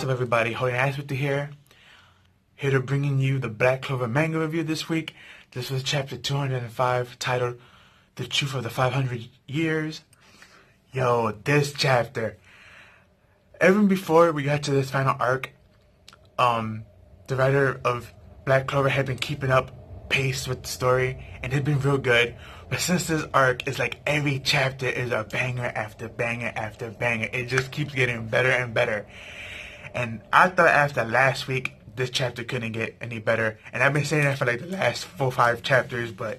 up, everybody? Holy Nice with here to bringing you the Black Clover manga review this week. This was chapter 205, titled The Truth of the 500 Years. Yo, this chapter. Even before we got to this final arc, the writer of Black Clover had been keeping up pace with the story, and it had been real good. But since this arc is like every chapter is a banger after banger after banger, it just keeps getting better and better. And I thought after last week, this chapter couldn't get any better. And I've been saying that for like the last 4 or 5 chapters, but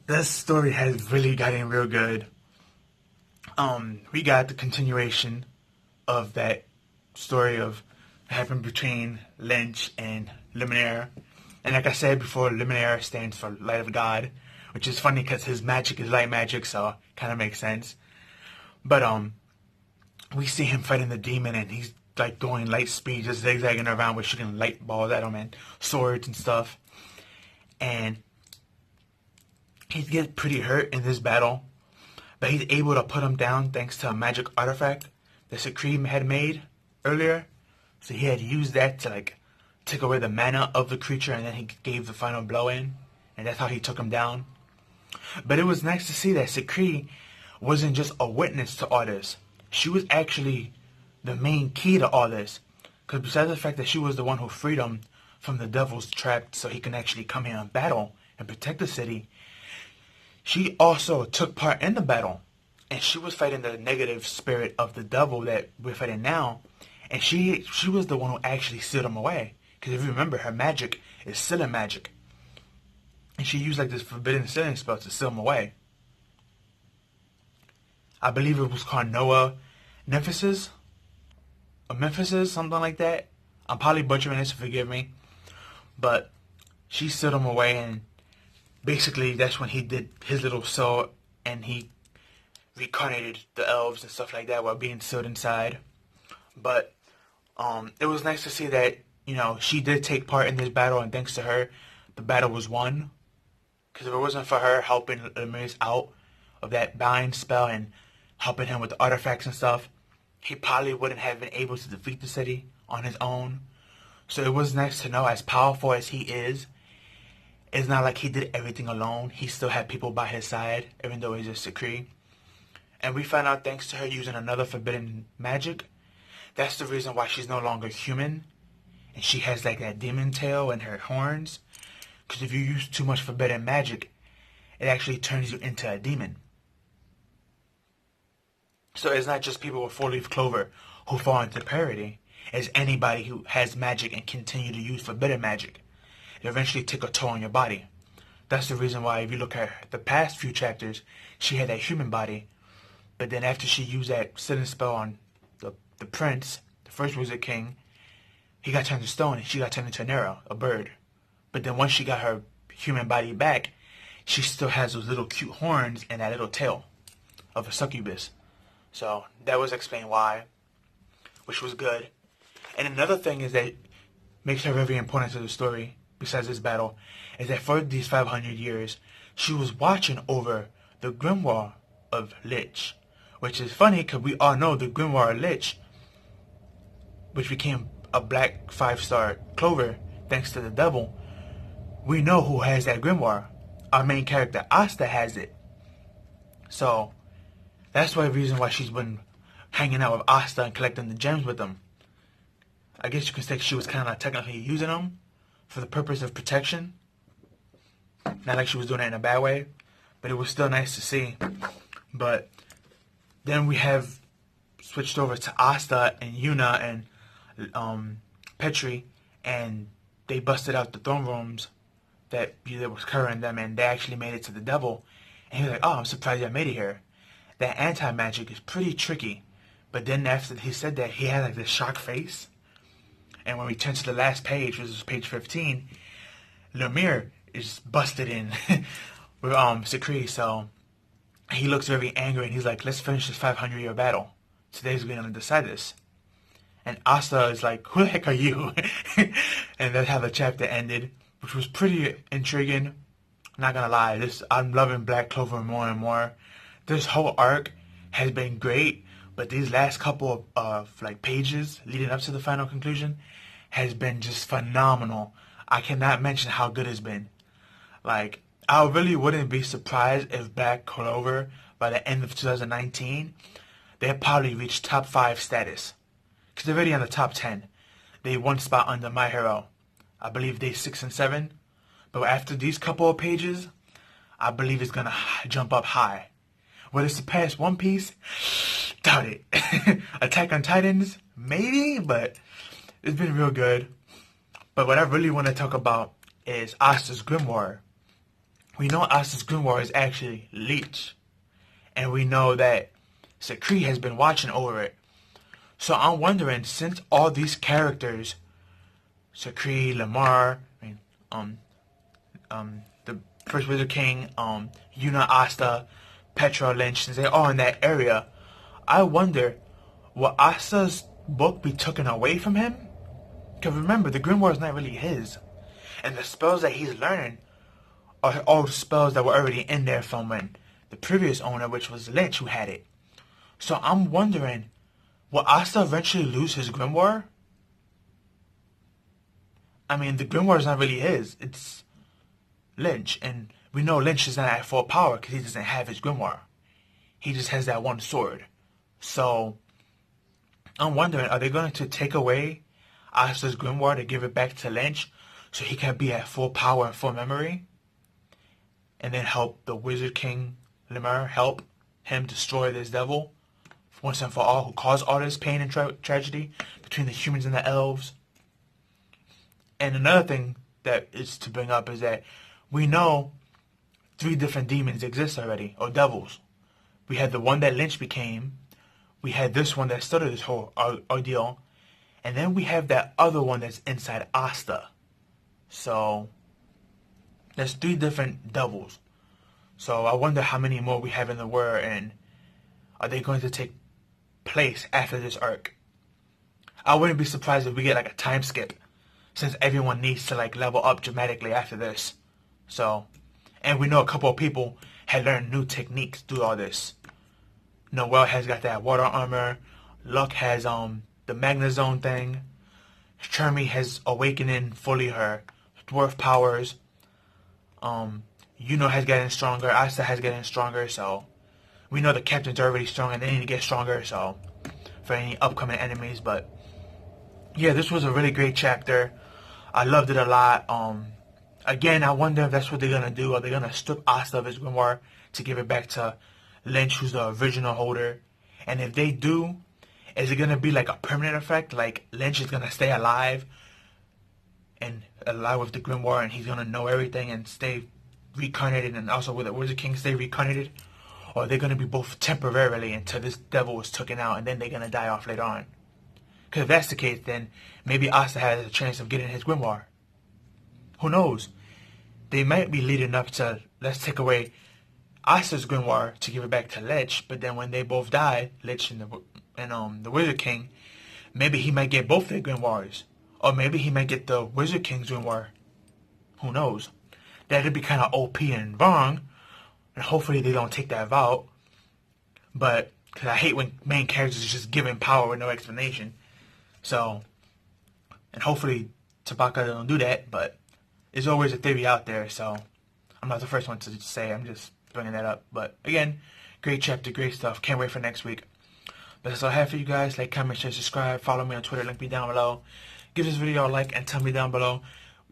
this story has really gotten real good. We got the continuation of that story of happened between Lynch and Luminaire. And like I said before, Luminaire stands for Light of God, which is funny because his magic is light magic, so it kind of makes sense. But we see him fighting the demon, and he's like going light speed, just zigzagging around with shooting light balls at him and swords and stuff. And he gets pretty hurt in this battle, but he's able to put him down thanks to a magic artifact that Supreme had made earlier. So he had used that to like take away the mana of the creature, and then he gave the final blow in, and that's how he took him down. But it was nice to see that Sakri wasn't just a witness to all this. She was actually the main key to all this, because besides the fact that she was the one who freed him from the devil's trap so he can actually come here and battle and protect the city, she also took part in the battle, and she was fighting the negative spirit of the devil that we're fighting now, and she was the one who actually sealed him away, because if you remember, her magic is sealing magic, and she used like this forbidden sealing spell to seal him away. I believe it was called Noah Nephesis, or Memphisis, something like that. I'm probably butchering this, so forgive me. But she sealed him away, and basically that's when he did his little soul, and he reincarnated the elves and stuff like that while being sealed inside. But it was nice to see that, you know, she did take part in this battle, and thanks to her, the battle was won. Because if it wasn't for her helping Lemires out of that bind spell and helping him with the artifacts and stuff, he probably wouldn't have been able to defeat the city on his own. So it was nice to know, as powerful as he is, it's not like he did everything alone. He still had people by his side, even though he's just a Kree. And we found out, thanks to her using another forbidden magic, that's the reason why she's no longer human. And she has like that demon tail and her horns. Because if you use too much forbidden magic, it actually turns you into a demon. So it's not just people with 4-leaf clover who fall into parody. It's anybody who has magic and continue to use forbidden magic. It eventually take a toll on your body. That's the reason why, if you look at the past few chapters, she had that human body. But then after she used that sealing spell on the prince, the first wizard king, he got turned to stone, and she got turned into an arrow, a bird. But then once she got her human body back, she still has those little cute horns and that little tail of a succubus. So that was explained why, which was good. And another thing is that makes her very important to the story, besides this battle, is that for these 500 years, she was watching over the grimoire of Lich. Which is funny, because we all know the grimoire of Lich, which became a black 5-star clover thanks to the devil. We know who has that grimoire. Our main character, Asta, has it. So that's the reason why she's been hanging out with Asta and collecting the gems with them. I guess you could say she was kind of technically using them for the purpose of protection. Not like she was doing it in a bad way, but it was still nice to see. But then we have switched over to Asta and Yuna and Petri, and they busted out the throne rooms that was covering them, and they actually made it to the devil. And he was like, "Oh, I'm surprised I made it here." That anti-magic is pretty tricky. But then after he said that, he had like this shocked face. And when we turn to the last page, which is page 15, Lemire is busted in with Sakri. So he looks very angry, and he's like, "Let's finish this 500-year battle. Today's going to decide this." And Asta is like, "Who the heck are you?" And that's how the chapter ended, which was pretty intriguing. Not gonna lie, I'm loving Black Clover more and more. This whole arc has been great, But these last couple of like pages leading up to the final conclusion has been just phenomenal. I cannot mention how good it's been. Like, I really wouldn't be surprised if Black Clover, by the end of 2019, they'd probably reach top 5 status. Because they're already on the top 10. They one spot under My Hero. I believe they 6 and 7. But after these couple of pages, I believe it's going to jump up high. Will it surpass One Piece? Doubt it. Attack on Titans? Maybe, but it's been real good. But what I really want to talk about is Asta's Grimoire. We know Asta's Grimoire is actually Leech. And we know that Sakri has been watching over it. So I'm wondering, since all these characters, Sakri, Lamar, the First Wizard King, Yuna, Asta, Petra, Lynch, since they're all in that area, I wonder, will Asta's book be taken away from him? Because remember, the Grimoire is not really his. And the spells that he's learning are all spells that were already in there from when the previous owner, which was Lynch, who had it. So I'm wondering, will Asta eventually lose his Grimoire? I mean, the Grimoire is not really his. It's Lynch. And we know Lynch is not at full power because he doesn't have his Grimoire. He just has that one sword. So I'm wondering, are they going to take away Asta's Grimoire to give it back to Lynch so he can be at full power and full memory? And then help the Wizard King Lemur, help him destroy this devil once and for all, who caused all this pain and tragedy between the humans and the elves. And another thing that is to bring up is that we know 3 different demons exist already, or devils. We had the one that Lynch became, we had this one that started this whole ordeal, and then we have that other one that's inside Asta. So there's 3 different devils. So I wonder how many more we have in the world, and are they going to take place after this arc? I wouldn't be surprised if we get like a time skip, since everyone needs to like level up dramatically after this. So, and we know a couple of people had learned new techniques through all this. Noelle has got that water armor. Luck has the Magna Zone thing. Chermi has awakening fully her dwarf powers. Yuno has gotten stronger. Asta has gotten stronger. So we know the captains are already strong and they need to get stronger. So for any upcoming enemies, but yeah, this was a really great chapter. I loved it a lot. Again, I wonder if that's what they're gonna do. Are they gonna strip Asta of his grimoire to give it back to Lynch, who's the original holder? And if they do, is it gonna be like a permanent effect? Like Lynch is gonna stay alive and alive with the grimoire, and he's gonna know everything and stay reincarnated, and also with the Wizard King stay reincarnated? Or are they gonna be both temporarily until this devil is taken out, and then they're gonna die off later on? Because if that's the case, then maybe Asta has a chance of getting his grimoire. Who knows? They might be leading up to, let's take away Asta's grimoire to give it back to Lich, but then when they both die, Lich and the Wizard King, maybe he might get both their grimoires. Or maybe he might get the Wizard King's grimoire. Who knows? That'd be kind of OP and wrong, and hopefully they don't take that route. But, because I hate when main characters are just given power with no explanation. So, and hopefully Tabaka don't do that, but there's always a theory out there, so I'm not the first one to say, I'm just bringing that up. But again, great chapter, great stuff. Can't wait for next week. But that's all I have for you guys. Like, comment, share, subscribe. Follow me on Twitter. Link me down below. Give this video a like and tell me down below,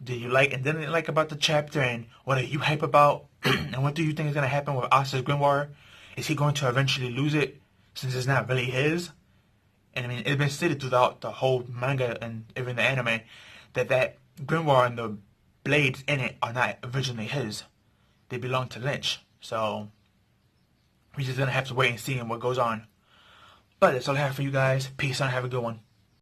did you like and didn't like about the chapter, and what are you hype about? And what do you think is going to happen with Asta's grimoire? Is he going to eventually lose it since it's not really his? And I mean, it's been stated throughout the whole manga and even the anime that grimoire and the blades in it are not originally his. They belong to Lynch. So we're just going to have to wait and see what goes on. But that's all I have for you guys. Peace out. Have a good one.